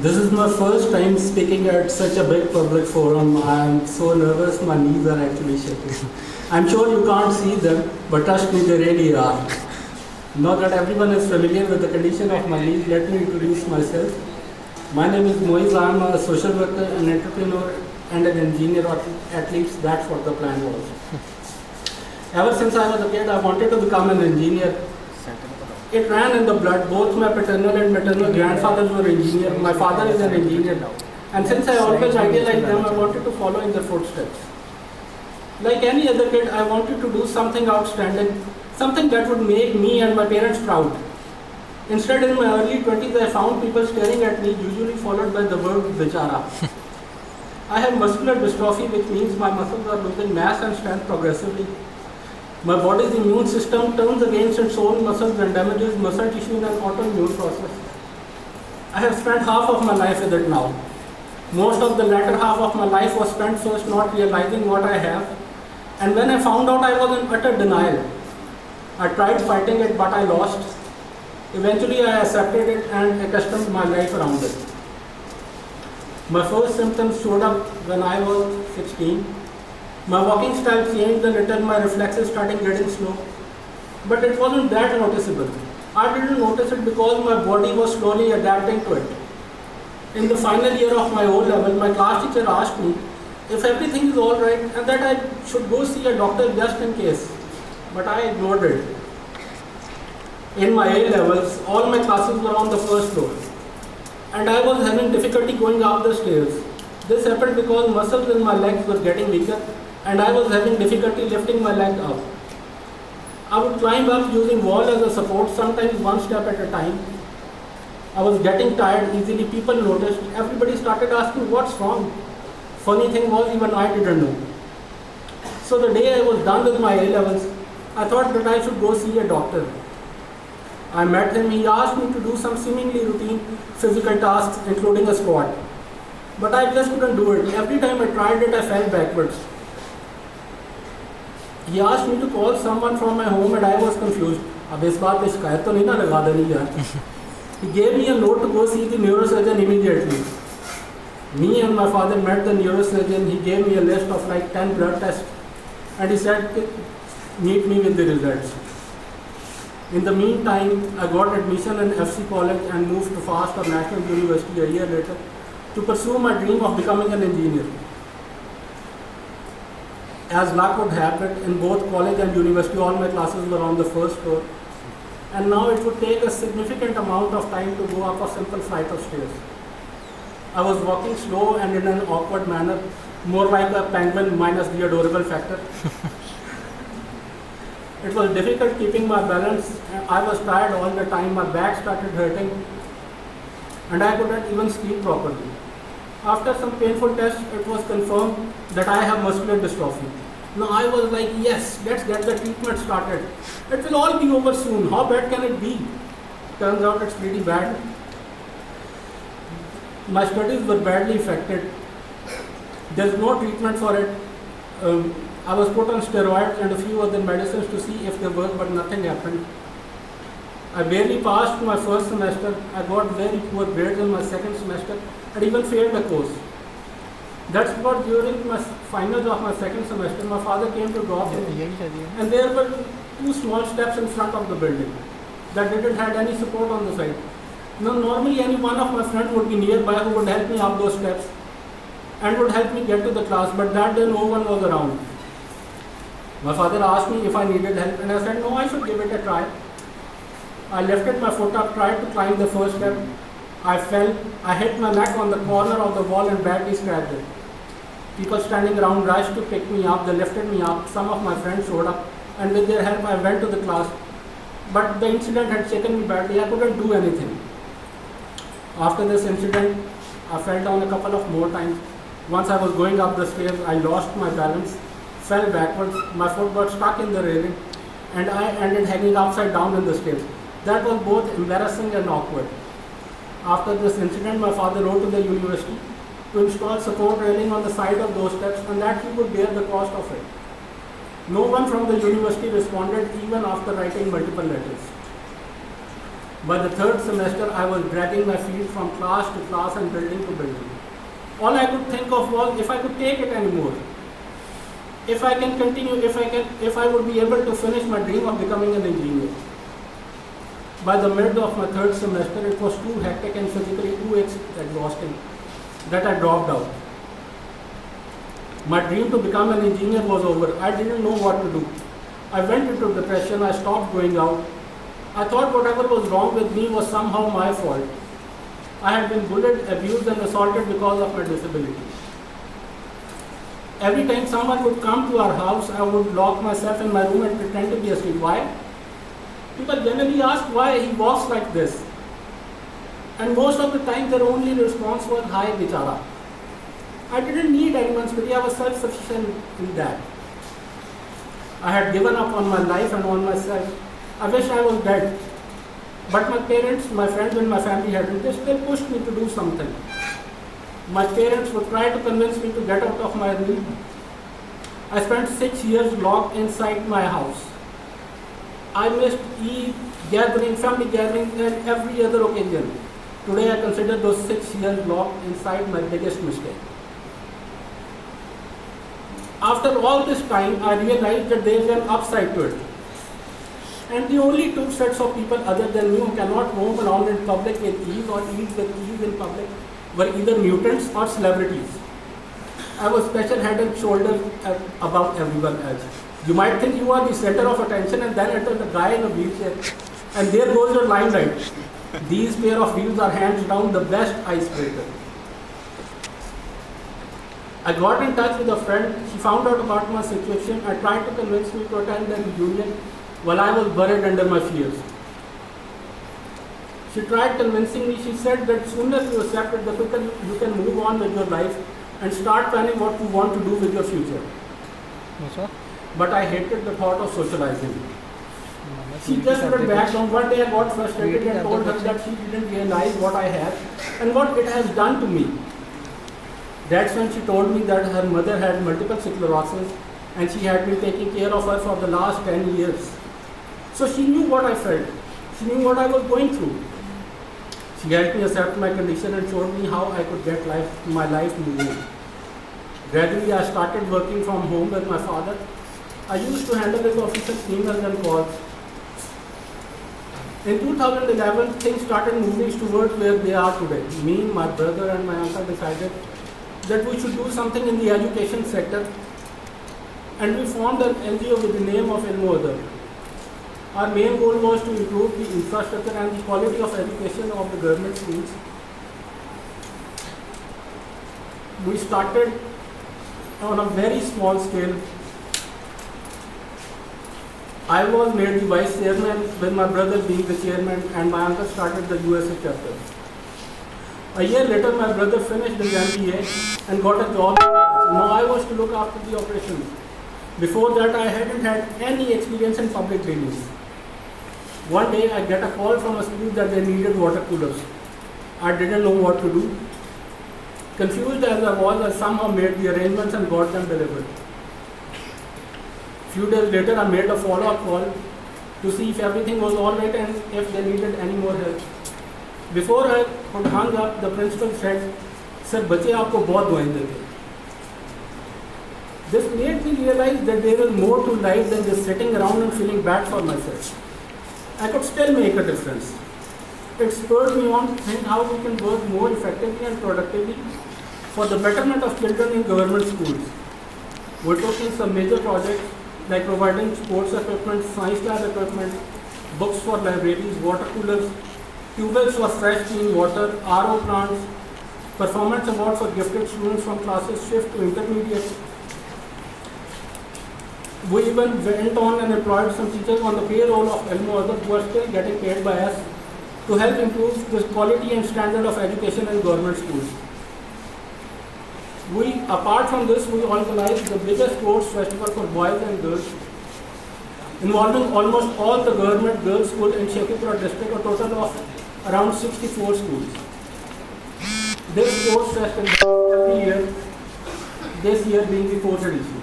This is my first time speaking at such a big public forum. I'm so nervous, my knees are actually shaking. I'm sure you can't see them, but trust me, they really are. Now that everyone is familiar with the condition of my knees, let me introduce myself. My name is Moiz. I'm a social worker, an entrepreneur, and an engineer, or at least that's what the plan was. Ever since I was a kid, I wanted to become an engineer. It ran in the blood. Both my paternal and maternal grandfathers were engineers. My father is an engineer now. And since I always idealized them, I wanted to follow in their footsteps. Like any other kid, I wanted to do something outstanding, something that would make me and my parents proud. Instead, in my early 20s, I found people staring at me, usually followed by the word Bichara. I have muscular dystrophy, which means my muscles are losing mass and strength progressively. My body's immune system turns against its own muscles and damages muscle tissue in an autoimmune process. I have spent half of my life with it now. Most of the latter half of my life was spent first not realizing what I have, and when I found out, I was in utter denial. I tried fighting it, but I lost. Eventually, I accepted it and accustomed my life around it. My first symptoms showed up when I was 16. My walking style changed a little, my reflexes started getting slow. But it wasn't that noticeable. I didn't notice it because my body was slowly adapting to it. In the final year of my O-level, my class teacher asked me if everything is alright and that I should go see a doctor just in case. But I ignored it. In my A-levels, all my classes were on the first floor. And I was having difficulty going up the stairs. This happened because muscles in my legs were getting weaker and I was having difficulty lifting my leg up. I would climb up using wall as a support, sometimes one step at a time. I was getting tired easily, people noticed, everybody started asking what's wrong. Funny thing was, even I didn't know. So the day I was done with my A-levels, I thought that I should go see a doctor. I met him, he asked me to do some seemingly routine physical tasks, including a squat. But I just couldn't do it. Every time I tried it, I fell backwards. He asked me to call someone from my home and I was confused. अब इस बात पे शिकायत तो नहीं ना लगा देनी यार. He gave me a note to go see the neurosurgeon immediately. Me and my father met the neurosurgeon. He gave me a list of like 10 blood tests and he said, meet me with the results. In the meantime, I got admission in FC College and moved to FAST or National University a year later to pursue my dream of becoming an engineer. As luck would have it, in both college and university, all my classes were on the first floor. And now it would take a significant amount of time to go up a simple flight of stairs. I was walking slow and in an awkward manner, more like a penguin minus the adorable factor. It was difficult keeping my balance. I was tired all the time, my back started hurting, and I couldn't even sleep properly. After some painful tests, it was confirmed that I have muscular dystrophy. Now I was like, yes, let's get the treatment started. It will all be over soon. How bad can it be? Turns out it's pretty bad. My studies were badly affected. There's no treatment for it. I was put on steroids and a few other medicines to see if they work, but nothing happened. I barely passed my first semester. I got very poor grades in my second semester and even failed a course. That's what during my finals of my second semester, my father came to drop me. And there were two small steps in front of the building that didn't have any support on the side. Now normally any one of my friends would be nearby who would help me up those steps and would help me get to the class, but that day no one was around. My father asked me if I needed help and I said no, I should give it a try. I lifted my foot up, tried to climb the first step. I fell, I hit my neck on the corner of the wall and badly scratched it. People standing around rushed to pick me up, they lifted me up, some of my friends showed up and with their help I went to the class. But the incident had shaken me badly, I couldn't do anything. After this incident, I fell down a couple of more times. Once I was going up the stairs, I lost my balance, fell backwards, my foot got stuck in the railing and I ended hanging upside down in the stairs. That was both embarrassing and awkward. After this incident, my father wrote to the university to install support railing on the side of those steps and that he would bear the cost of it. No one from the university responded even after writing multiple letters. By the third semester, I was dragging my feet from class to class and building to building. All I could think of was if I could take it anymore. If I can continue, if I would be able to finish my dream of becoming an engineer. By the mid of my third semester, it was too hectic and physically too exhausting that I dropped out. My dream to become an engineer was over. I didn't know what to do. I went into depression. I stopped going out. I thought whatever was wrong with me was somehow my fault. I had been bullied, abused, and assaulted because of my disability. Every time someone would come to our house, I would lock myself in my room and pretend to be asleep. Why? People generally ask why he walks like this. And most of the time, their only response was, "Hi, bichara." I didn't need anyone's pity. I was self-sufficient in that. I had given up on my life and on myself. I wish I was dead. But my parents, my friends, and my family hadn't. They still pushed me to do something. My parents would try to convince me to get out of my room. I spent 6 years locked inside my house. I missed Eid, gathering, family gatherings, and every other occasion. Today I consider those 6 years locked inside my biggest mistake. After all this time, I realized that there is an upside to it. And the only two sets of people other than me who cannot roam around in public with ease or eat with ease in public were either mutants or celebrities. I was special head and shoulders above everyone else. You might think you are the center of attention, and then enter the guy in a wheelchair, and there goes your limelight. These pair of wheels are hands down the best icebreaker. I got in touch with a friend. She found out about my situation. I tried to convince me to attend the reunion while I was buried under my fears. She tried convincing me. She said that sooner you accept it, the quicker you can move on with your life and start planning what you want to do with your future. But I hated the thought of socializing. She just went back down. One day I got frustrated and told her that she didn't realize what I had and what it has done to me. That's when she told me that her mother had multiple sclerosis and she had been taking care of her for the last 10 years. So she knew what I felt. She knew what I was going through. She helped me accept my condition and showed me how I could get my life moving. Gradually, I started working from home with my father. I used to handle his official emails and calls. In 2011, things started moving towards where they are today. Me, my brother, and my uncle decided that we should do something in the education sector, and we formed an NGO with the name of Ilmo Adab. Our main goal was to improve the infrastructure and the quality of education of the government schools. We started on a very small scale. I was made the vice chairman with my brother being the chairman, and my uncle started the USA chapter. A year later, my brother finished his MBA and got a job. Now I was to look after the operations. Before that, I hadn't had any experience in public trainings. One day, I get a call from a school that they needed water coolers. I didn't know what to do. Confused as I was, I somehow made the arrangements and got them delivered. Few days later, I made a follow-up call to see if everything was all right and if they needed any more help. Before I could hang up, the principal said, "Sir, बच्चे आपको बहुत दुआएं देते." This made me realize that there was more to life than just sitting around and feeling bad for myself. I could still make a difference. It spurred me on to think how we can work more effectively and productively for the betterment of children in government schools. We took in some major projects like providing sports equipment, science lab equipment, books for libraries, water coolers, tubewells for fresh clean water, RO plants, performance award for gifted students from classes 5th to intermediate. We even went on and employed some teachers on the payroll of Ilmo Adab who are still getting paid by us to help improve the quality and standard of education in government schools. Apart from this, we organized the biggest sports festival for boys and girls, involving almost all the government girls' schools in Shekhupura district, a total of around 64 schools. This sports festival every year, this year being the 4th edition.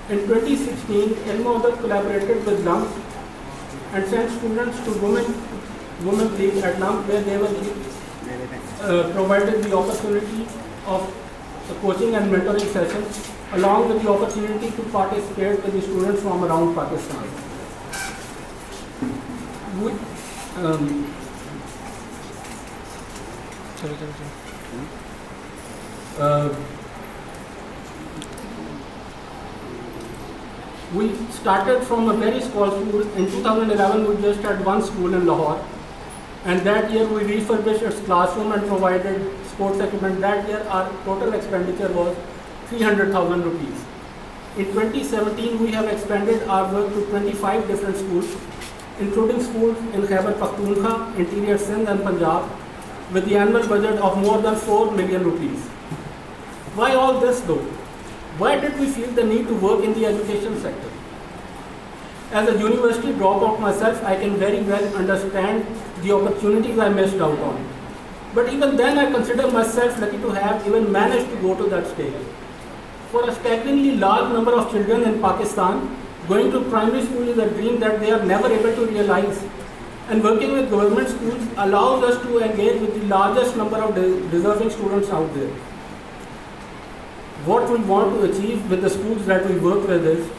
In 2016, Ilmo Adab collaborated with LUMS and sent students to women league at LUMP, where they were provided the opportunity of the coaching and mentoring sessions, along with the opportunity to participate with the students from around Pakistan. We, we started from a very small school. In 2011, we just had one school in Lahore, and that year we refurbished its classroom and provided sports equipment. That year our total expenditure was 300,000 rupees. In 2017, we have expanded our work to 25 different schools, including schools in Khyber Pakhtunkhwa, Interior Sindh and Punjab, with the annual budget of more than 4 million rupees. Why all this though? Why did we feel the need to work in the education sector? As a university dropout myself, I can very well understand the opportunities I missed out on. But even then, I consider myself lucky to have even managed to go to that stage. For a staggeringly large number of children in Pakistan, going to primary school is a dream that they are never able to realize. And working with government schools allows us to engage with the largest number of deserving students out there. What we want to achieve with the schools that we work with is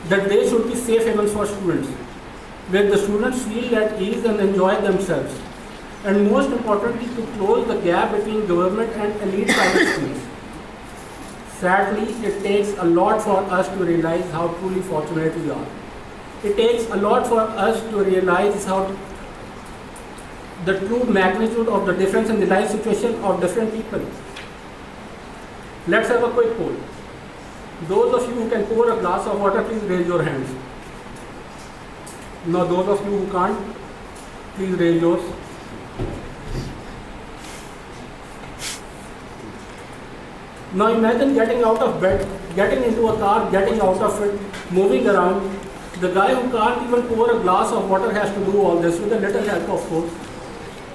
that they should be safe havens for students, where the students feel at ease and enjoy themselves. And most importantly, to close the gap between government and elite private schools. Sadly, it takes a lot for us to realize how truly fortunate we are. It takes a lot for us to realize how the true magnitude of the difference in the life situation of different people. Let's have a quick poll. Those of you who can pour a glass of water, please raise your hands. Now those of you who can't, please raise yours. Now imagine getting out of bed, getting into a car, getting out of it, moving around. The guy who can't even pour a glass of water has to do all this with a little help, of course.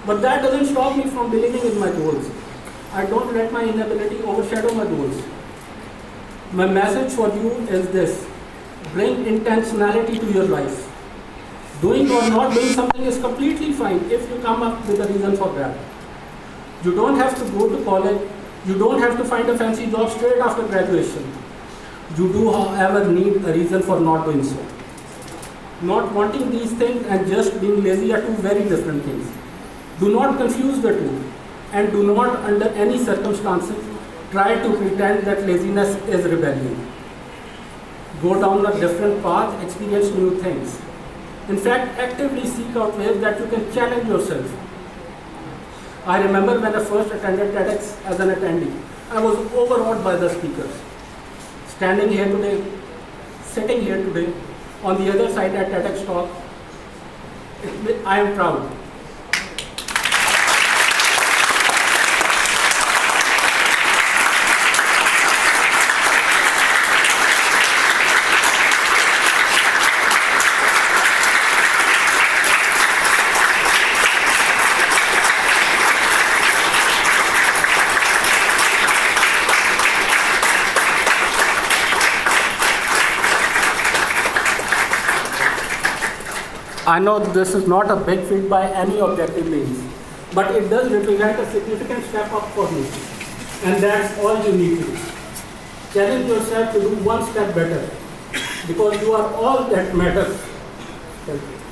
But that doesn't stop me from believing in my goals. I don't let my inability overshadow my goals. My message for you is this: bring intentionality to your life. Doing or not doing something is completely fine if you come up with a reason for that. You don't have to go to college. You don't have to find a fancy job straight after graduation. You do, however, need a reason for not doing so. Not wanting these things and just being lazy are two very different things. Do not confuse the two, and do not, under any circumstances, try to pretend that laziness is rebellion. Go down a different path, experience new things. In fact, actively seek out ways that you can challenge yourself. I remember when I first attended TEDx as an attendee, I was overawed by the speakers. Standing here today, sitting here today, on the other side at TEDx talk, I am proud. I know this is not a big feat by any objective means, but it does represent a significant step up for me. And that's all you need to do. Challenge yourself to do one step better, because you are all that matters. Thank you.